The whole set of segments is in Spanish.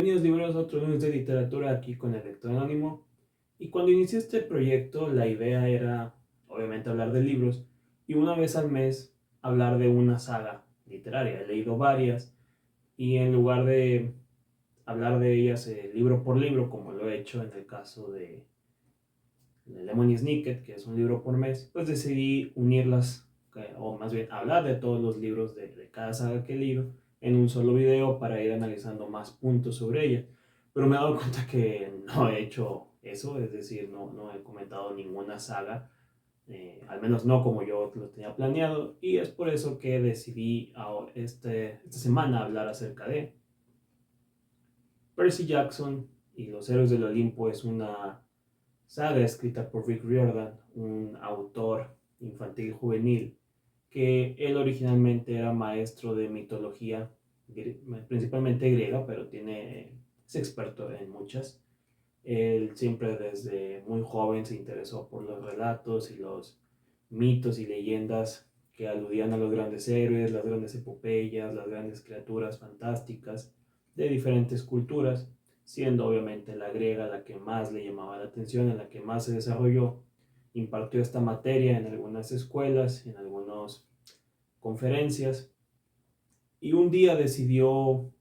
Bienvenidos libros a otro lunes de literatura aquí con el Lector Anónimo. Y cuando inicié este proyecto, la idea era, obviamente, hablar de libros y una vez al mes hablar de una saga literaria. He leído varias y en lugar de hablar de ellas libro por libro, como lo he hecho en el caso de Lemony Snicket, que es un libro por mes, pues decidí unirlas, o más bien hablar de todos los libros de cada saga que he leído en un solo video para ir analizando más puntos sobre ella. Pero me he dado cuenta que no he hecho eso, es decir, no he comentado ninguna saga, al menos no como yo lo tenía planeado, y es por eso que decidí esta semana hablar acerca de Percy Jackson y los Héroes del Olimpo. Es una saga escrita por Rick Riordan, un autor infantil y juvenil, que él originalmente era maestro de mitología, principalmente griega, pero es experto en muchas. Él siempre desde muy joven se interesó por los relatos y los mitos y leyendas que aludían a los grandes héroes, las grandes epopeyas, las grandes criaturas fantásticas de diferentes culturas, siendo obviamente la griega la que más le llamaba la atención, en la que más se desarrolló. Impartió esta materia en algunas escuelas, en algunas conferencias, y un día decidió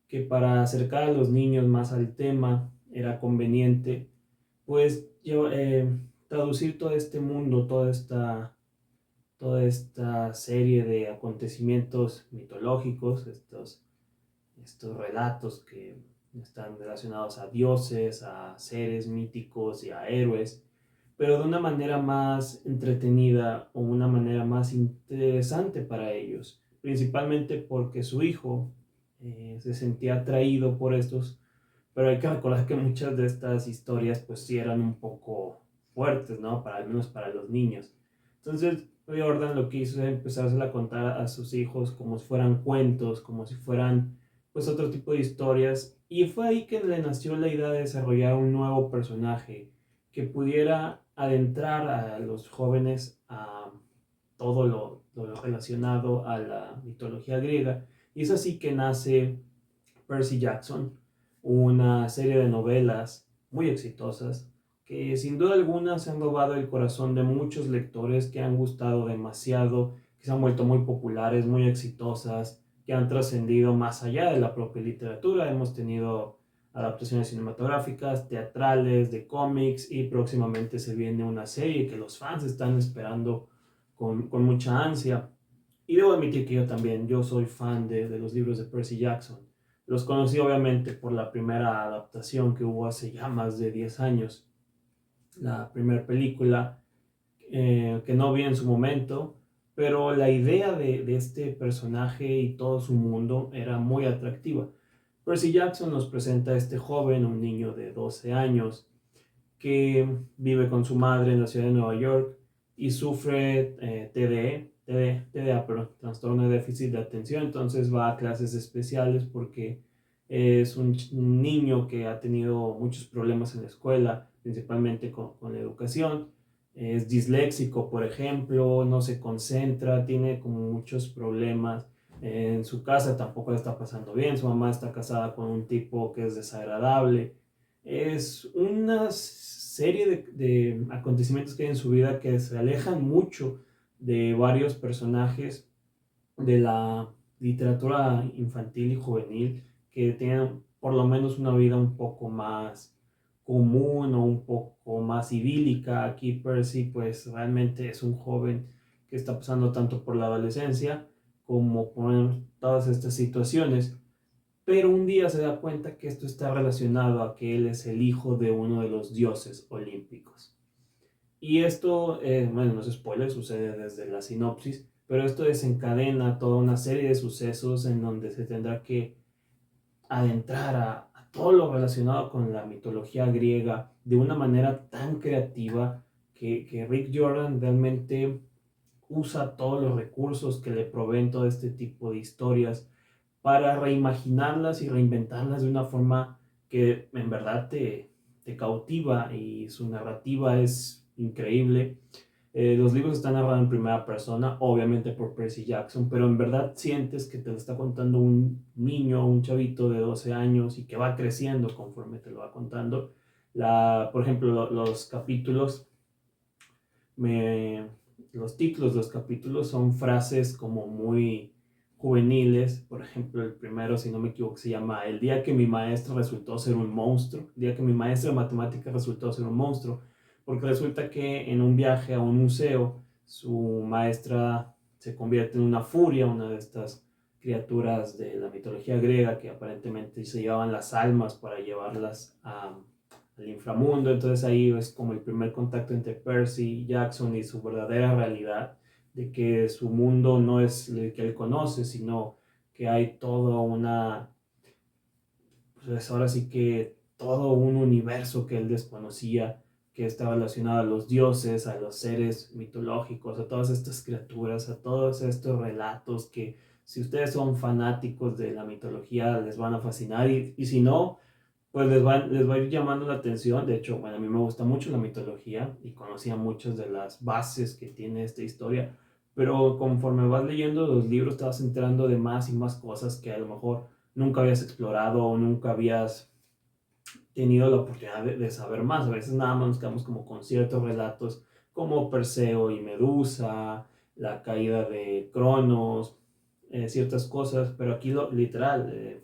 que para acercar a los niños más al tema era conveniente pues traducir todo este mundo, toda esta serie de acontecimientos mitológicos, estos relatos que están relacionados a dioses, a seres míticos y a héroes, pero de una manera más entretenida o una manera más interesante para ellos, principalmente porque su hijo se sentía atraído por estos, pero hay que recordar que muchas de estas historias pues sí eran un poco fuertes, ¿no? Al menos para los niños. Entonces Jordan lo que hizo es empezar a contar a sus hijos como si fueran cuentos, como si fueran pues otro tipo de historias, y fue ahí que le nació la idea de desarrollar un nuevo personaje que pudiera adentrar a los jóvenes a todo lo relacionado a la mitología griega. Y es así que nace Percy Jackson, una serie de novelas muy exitosas que sin duda alguna se han robado el corazón de muchos lectores, que han gustado demasiado, que se han vuelto muy populares, muy exitosas, que han trascendido más allá de la propia literatura. Hemos tenido adaptaciones cinematográficas, teatrales, de cómics, y próximamente se viene una serie que los fans están esperando con mucha ansia. Y debo admitir que yo soy fan de los libros de Percy Jackson. Los conocí obviamente por la primera adaptación que hubo hace ya más de 10 años, la primera película, que no vi en su momento, pero la idea de este personaje y todo su mundo era muy atractiva. Percy Jackson nos presenta a este joven, un niño de 12 años, que vive con su madre en la ciudad de Nueva York y sufre TDA, perdón, trastorno de déficit de atención. Entonces va a clases especiales porque es un niño que ha tenido muchos problemas en la escuela, principalmente con la educación. Es disléxico, por ejemplo, no se concentra, tiene como muchos problemas. En su casa tampoco le está pasando bien, su mamá está casada con un tipo que es desagradable. Es una serie de acontecimientos que hay en su vida que se alejan mucho de varios personajes de la literatura infantil y juvenil, que tienen por lo menos una vida un poco más común o un poco más idílica. Aquí Percy pues realmente es un joven que está pasando tanto por la adolescencia como por todas estas situaciones, pero un día se da cuenta que esto está relacionado a que él es el hijo de uno de los dioses olímpicos. Y esto, bueno, no es spoiler, sucede desde la sinopsis, pero esto desencadena toda una serie de sucesos en donde se tendrá que adentrar a todo lo relacionado con la mitología griega de una manera tan creativa que Rick Jordan realmente usa todos los recursos que le proveen todo este tipo de historias para reimaginarlas y reinventarlas de una forma que en verdad te cautiva, y su narrativa es increíble. Los libros están narrados en primera persona, obviamente por Percy Jackson, pero en verdad sientes que te lo está contando un niño, un chavito de 12 años y que va creciendo conforme te lo va contando. Por ejemplo, los capítulos, me, los títulos de los capítulos son frases como muy juveniles. Por ejemplo, el primero, si no me equivoco, se llama El día que mi maestro resultó ser un monstruo. El día que mi maestro de matemáticas resultó ser un monstruo. Porque resulta que en un viaje a un museo, su maestra se convierte en una furia, una de estas criaturas de la mitología griega que aparentemente se llevaban las almas para llevarlas al inframundo. Entonces ahí es como el primer contacto entre Percy Jackson y su verdadera realidad, de que su mundo no es el que él conoce, sino que hay toda una, pues ahora sí que todo un universo que él desconocía, que está relacionado a los dioses, a los seres mitológicos, a todas estas criaturas, a todos estos relatos que si ustedes son fanáticos de la mitología les van a fascinar y si no, pues les va a ir llamando la atención. De hecho, bueno, a mí me gusta mucho la mitología y conocía muchas de las bases que tiene esta historia, pero conforme vas leyendo los libros te vas enterando de más y más cosas que a lo mejor nunca habías explorado o nunca habías tenido la oportunidad de saber más. A veces nada más nos quedamos como con ciertos relatos como Perseo y Medusa, la caída de Cronos, ciertas cosas, pero aquí literal,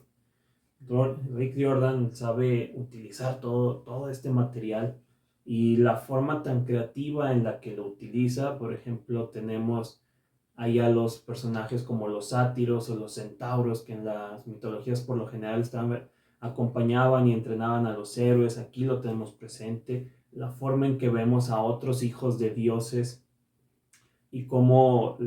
Rick Riordan sabe utilizar todo este material y la forma tan creativa en la que lo utiliza. Por ejemplo, tenemos ahí a los personajes como los sátiros o los centauros, que en las mitologías por lo general acompañaban y entrenaban a los héroes. Aquí lo tenemos presente, la forma en que vemos a otros hijos de dioses y cómo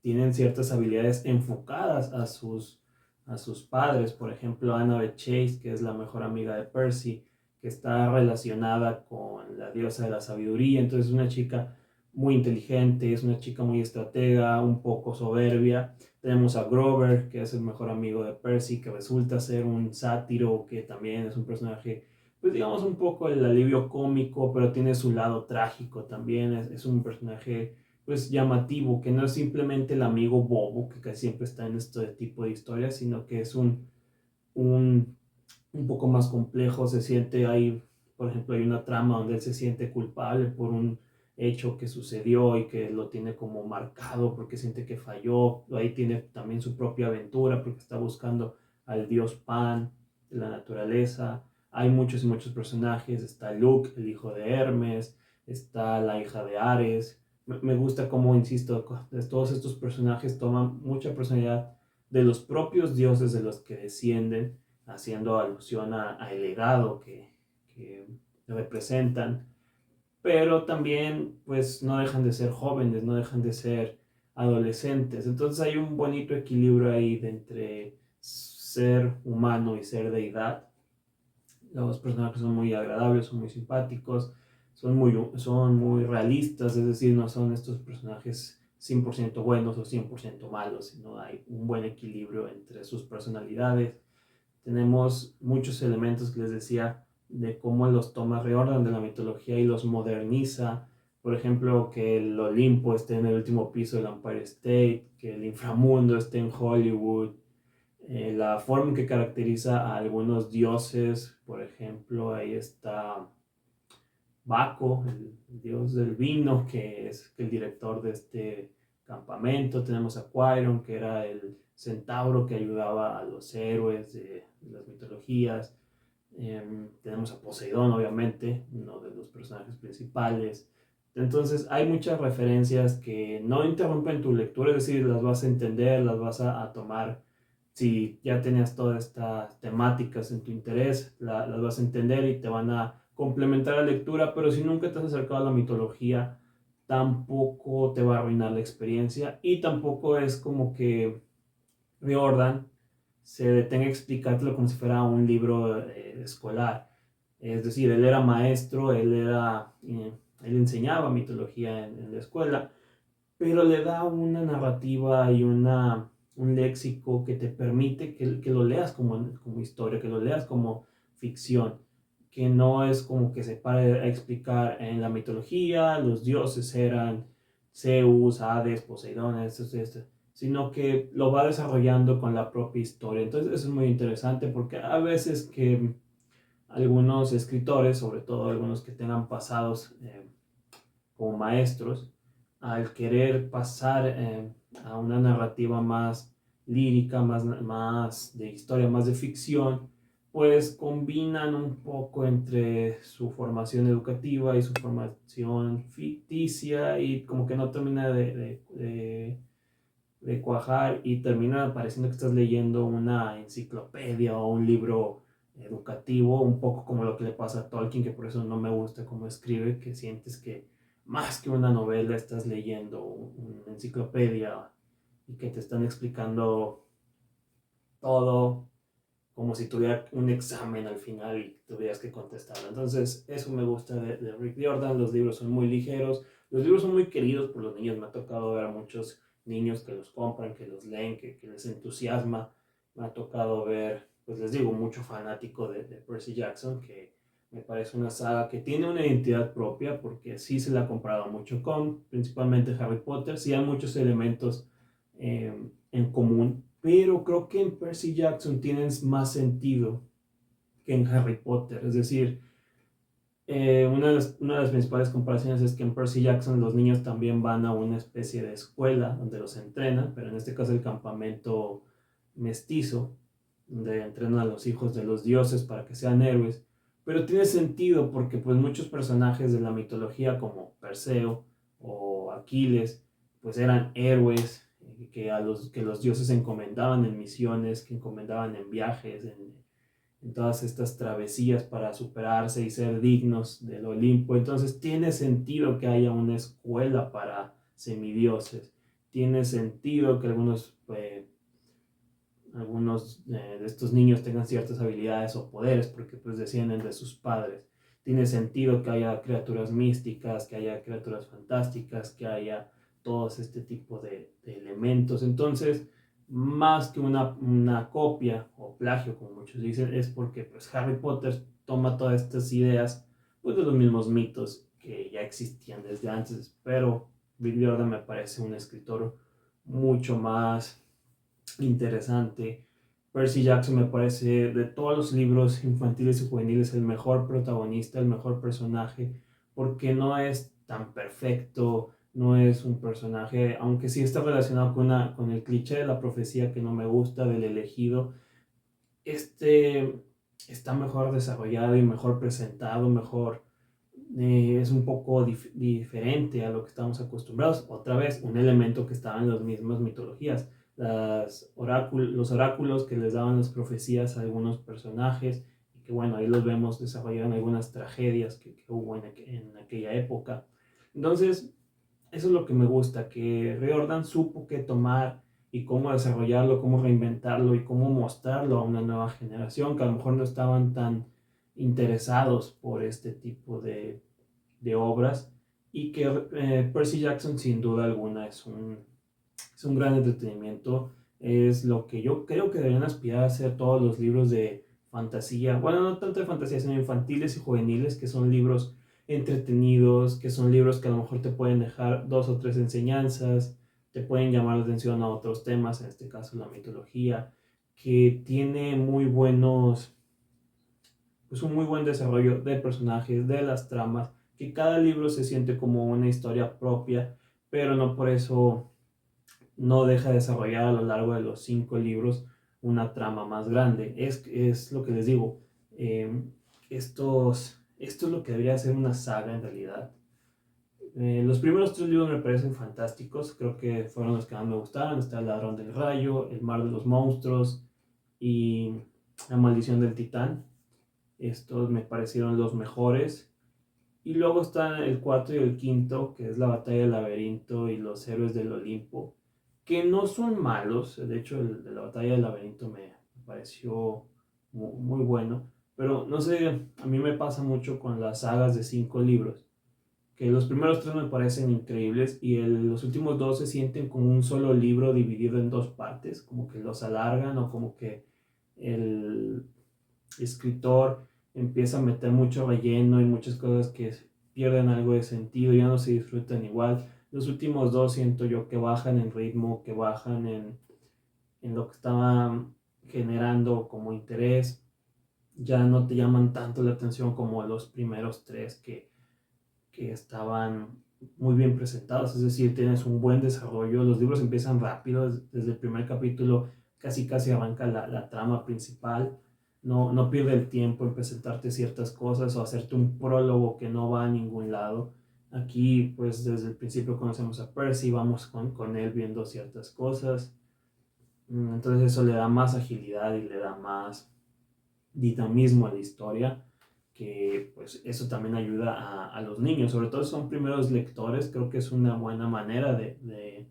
tienen ciertas habilidades enfocadas a sus padres. Por ejemplo, Annabeth Chase, que es la mejor amiga de Percy, que está relacionada con la diosa de la sabiduría. Entonces es una chica muy inteligente, es una chica muy estratega, un poco soberbia. Tenemos a Grover, que es el mejor amigo de Percy, que resulta ser un sátiro, que también es un personaje, pues digamos un poco el alivio cómico, pero tiene su lado trágico también. Es un personaje pues llamativo, que no es simplemente el amigo bobo que casi siempre está en este tipo de historias, sino que es un, un poco más complejo. Se siente ahí, por ejemplo, hay una trama donde él se siente culpable por un hecho que sucedió y que lo tiene como marcado porque siente que falló. Ahí tiene también su propia aventura porque está buscando al dios Pan de la naturaleza. Hay muchos y muchos personajes. Está Luke, el hijo de Hermes. Está la hija de Ares. Me gusta cómo, insisto, todos estos personajes toman mucha personalidad de los propios dioses de los que descienden, haciendo alusión a el legado que representan, pero también pues no dejan de ser jóvenes, no dejan de ser adolescentes. Entonces hay un bonito equilibrio ahí de entre ser humano y ser deidad. Los personajes son muy agradables, son muy simpáticos, son muy realistas, es decir, no son estos personajes 100% buenos o 100% malos, sino hay un buen equilibrio entre sus personalidades. Tenemos muchos elementos que les decía de cómo los toma Riordan de la mitología y los moderniza. Por ejemplo, que el Olimpo esté en el último piso del Empire State, que el inframundo esté en Hollywood, la forma en que caracteriza a algunos dioses. Por ejemplo, ahí está Baco, el dios del vino, que es el director de este campamento. Tenemos a Quairon, que era el centauro que ayudaba a los héroes de las mitologías. Tenemos a Poseidón, obviamente, uno de los personajes principales. Entonces hay muchas referencias que no interrumpen tu lectura, es decir, las vas a entender, las vas a tomar. Si ya tenías todas estas temáticas en tu interés, las vas a entender y te van a complementar la lectura, pero si nunca te has acercado a la mitología, tampoco te va a arruinar la experiencia y tampoco es como que Riordan se detenga a explicártelo como si fuera un libro escolar. Es decir, él era maestro, él enseñaba mitología en la escuela, pero le da una narrativa y un léxico que te permite que lo leas como historia, que lo leas como ficción, que no es como que se pare a explicar en la mitología, los dioses eran Zeus, Hades, Poseidón, sino que lo va desarrollando con la propia historia. Entonces eso es muy interesante porque a veces que algunos escritores, sobre todo algunos que tengan pasados como maestros, al querer pasar a una narrativa más lírica, más de historia, más de ficción, pues combinan un poco entre su formación educativa y su formación ficticia y como que no termina de cuajar y termina pareciendo que estás leyendo una enciclopedia o un libro educativo, un poco como lo que le pasa a Tolkien, que por eso no me gusta cómo escribe, que sientes que más que una novela estás leyendo una enciclopedia y que te están explicando todo como si tuviera un examen al final y tuvieras que contestarlo. Entonces, eso me gusta de Rick Riordan. Los libros son muy ligeros, los libros son muy queridos por los niños. Me ha tocado ver a muchos niños que los compran, que los leen, que les entusiasma. Me ha tocado ver, pues les digo, mucho fanático de Percy Jackson, que me parece una saga que tiene una identidad propia, porque sí se la ha comparado mucho con, principalmente Harry Potter. Sí hay muchos elementos en común, pero creo que en Percy Jackson tienen más sentido que en Harry Potter. Es decir, una de las principales comparaciones es que en Percy Jackson los niños también van a una especie de escuela donde los entrenan, pero en este caso el campamento mestizo, donde entrenan a los hijos de los dioses para que sean héroes. Pero tiene sentido porque pues muchos personajes de la mitología como Perseo o Aquiles pues eran héroes que los dioses encomendaban en misiones, que encomendaban en viajes, en todas estas travesías para superarse y ser dignos del Olimpo. Entonces tiene sentido que haya una escuela para semidioses. Tiene sentido que algunos de estos niños tengan ciertas habilidades o poderes porque pues descienden de sus padres. Tiene sentido que haya criaturas místicas, que haya criaturas fantásticas, que haya todos este tipo de elementos. Entonces, más que una copia o plagio, como muchos dicen, es porque pues, Harry Potter toma todas estas ideas pues, de los mismos mitos que ya existían desde antes, pero Bill Jordan me parece un escritor mucho más interesante. Percy Jackson me parece de todos los libros infantiles y juveniles el mejor protagonista, el mejor personaje, porque no es tan perfecto, no es un personaje, aunque sí está relacionado con el cliché de la profecía que no me gusta, del elegido, este está mejor desarrollado y mejor presentado, mejor, es un poco diferente a lo que estamos acostumbrados. Otra vez, un elemento que estaba en las mismas mitologías, los oráculos que les daban las profecías a algunos personajes, y que bueno, ahí los vemos desarrollado en algunas tragedias que hubo en aquella época. Entonces, eso es lo que me gusta, que Riordan supo qué tomar y cómo desarrollarlo, cómo reinventarlo y cómo mostrarlo a una nueva generación que a lo mejor no estaban tan interesados por este tipo de obras y que Percy Jackson sin duda alguna es un gran entretenimiento, es lo que yo creo que deberían aspirar a ser todos los libros de fantasía, bueno, no tanto de fantasía, sino infantiles y juveniles, que son libros entretenidos, que son libros que a lo mejor te pueden dejar dos o tres enseñanzas, te pueden llamar la atención a otros temas, en este caso la mitología, que tiene pues un muy buen desarrollo de personajes, de las tramas, que cada libro se siente como una historia propia, pero no por eso no deja de desarrollar a lo largo de los 5 libros una trama más grande. Es lo que les digo, eh, esto es lo que debería ser una saga en realidad. Los primeros 3 libros me parecen fantásticos, creo que fueron los que más me gustaron. Está El ladrón del rayo, El mar de los monstruos y La maldición del titán. Estos me parecieron los mejores. Y luego está el cuarto y el quinto, que es la batalla del laberinto y los héroes del Olimpo, que no son malos. De hecho, el de la batalla del laberinto me pareció muy bueno. Pero no sé, a mí me pasa mucho con las sagas de 5 libros, que los primeros 3 me parecen increíbles y los últimos 2 se sienten como un solo libro dividido en 2 partes, como que los alargan o como que el escritor empieza a meter mucho relleno y muchas cosas que pierden algo de sentido, ya no se disfrutan igual. Los últimos dos siento yo que bajan en ritmo, que bajan en lo que estaba generando como interés. Ya no te llaman tanto la atención como los primeros tres que estaban muy bien presentados, es decir, tienes un buen desarrollo, los libros empiezan rápido, desde el primer capítulo casi arranca la trama principal, no pierde el tiempo en presentarte ciertas cosas o hacerte un prólogo que no va a ningún lado. Aquí, pues desde el principio conocemos a Percy, vamos con él viendo ciertas cosas, entonces eso le da más agilidad y le da más dinamismo a la historia, que pues eso también ayuda a los niños, sobre todo si son primeros lectores, creo que es una buena manera de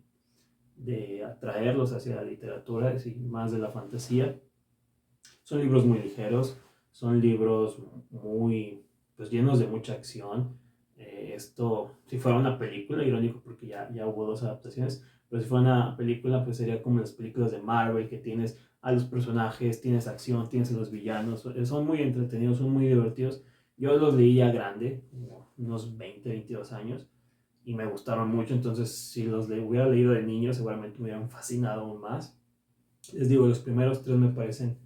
atraerlos hacia la literatura y más de la fantasía. Son libros muy ligeros, son libros muy pues llenos de mucha acción. Esto, si fuera una película, irónico porque ya hubo dos adaptaciones, pero si fuera una película, pues sería como las películas de Marvel, que tienes a los personajes, tienes acción, tienes a los villanos, son muy entretenidos, son muy divertidos. Yo los leí ya grande, unos 20, 22 años, y me gustaron mucho, entonces si los hubiera leído de niño, seguramente me hubieran fascinado aún más. Les digo, los primeros tres me parecen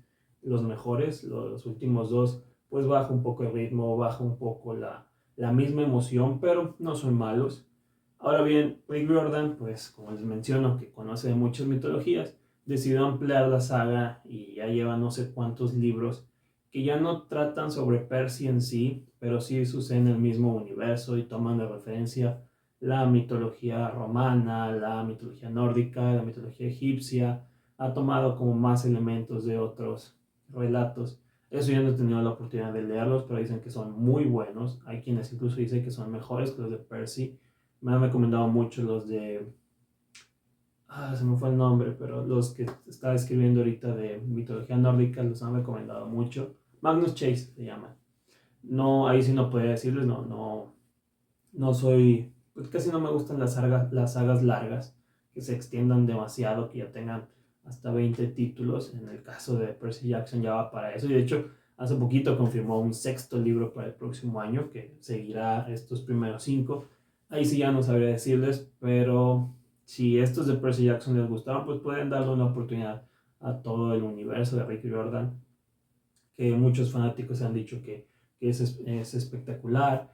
los mejores, los últimos dos pues baja un poco el ritmo, baja un poco la misma emoción, pero no son malos. Ahora bien, Rick Riordan, pues como les menciono, que conoce de muchas mitologías, decidió ampliar la saga y ya lleva no sé cuántos libros que ya no tratan sobre Percy en sí, pero sí suceden en el mismo universo y toman de referencia la mitología romana, la mitología nórdica, la mitología egipcia, ha tomado como más elementos de otros relatos. Eso yo no he tenido la oportunidad de leerlos, pero dicen que son muy buenos. Hay quienes incluso dicen que son mejores que los de Percy. Me han recomendado mucho los de... se me fue el nombre, pero los que estaba escribiendo ahorita de mitología nórdica los han recomendado mucho. Magnus Chase se llama. No, ahí sí no podría decirles, no soy... Pues casi no me gustan las sagas largas, que se extiendan demasiado, que ya tengan hasta 20 títulos. En el caso de Percy Jackson ya va para eso. Y de hecho, hace poquito confirmó un sexto libro para el próximo año, que seguirá estos primeros cinco. Ahí sí ya no sabría decirles, pero si estos de Percy Jackson les gustaron, pues pueden darle una oportunidad a todo el universo de Rick Riordan, que muchos fanáticos han dicho que es espectacular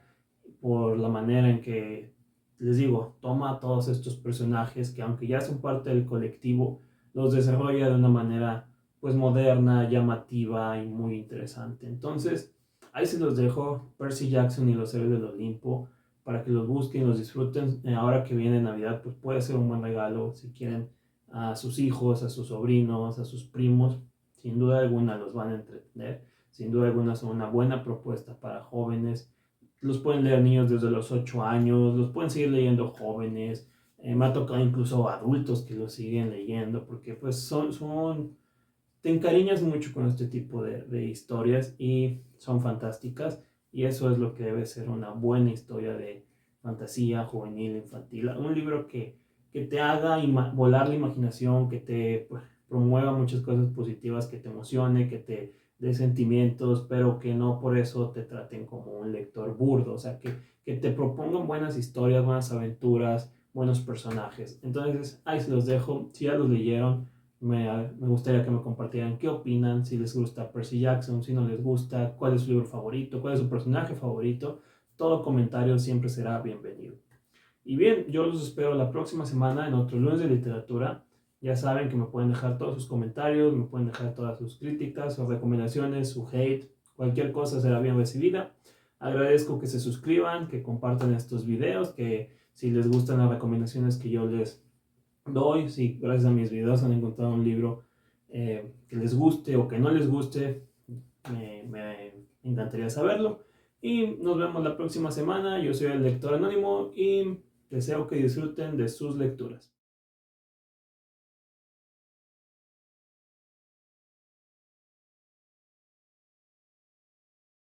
por la manera en que, les digo, toma a todos estos personajes que aunque ya son parte del colectivo, los desarrolla de una manera pues moderna, llamativa y muy interesante. Entonces, ahí se los dejo, Percy Jackson y los Héroes del Olimpo, para que los busquen, los disfruten. Ahora que viene Navidad, pues puede ser un buen regalo si quieren a sus hijos, a sus sobrinos, a sus primos. Sin duda alguna los van a entretener. Sin duda alguna son una buena propuesta para jóvenes. Los pueden leer niños desde los 8 años, los pueden seguir leyendo jóvenes. Me ha tocado incluso adultos que los siguen leyendo porque pues te encariñas mucho con este tipo de historias y son fantásticas, y eso es lo que debe ser una buena historia de fantasía juvenil, infantil. Un libro que te haga volar la imaginación, que te pues, promueva muchas cosas positivas, que te emocione, que te dé sentimientos, pero que no por eso te traten como un lector burdo, o sea, que te propongan buenas historias, buenas aventuras, buenos personajes. Entonces, ahí se los dejo. Si ya los leyeron, me gustaría que me compartieran qué opinan, si les gusta Percy Jackson, si no les gusta, cuál es su libro favorito, cuál es su personaje favorito. Todo comentario siempre será bienvenido. Y bien, yo los espero la próxima semana en otro lunes de literatura. Ya saben que me pueden dejar todos sus comentarios, me pueden dejar todas sus críticas, sus recomendaciones, su hate, cualquier cosa será bien recibida. Agradezco que se suscriban, que compartan estos videos, que si les gustan las recomendaciones que yo les doy, si gracias a mis videos han encontrado un libro que les guste o que no les guste, me encantaría saberlo. Y nos vemos la próxima semana. Yo soy el lector anónimo y deseo que disfruten de sus lecturas.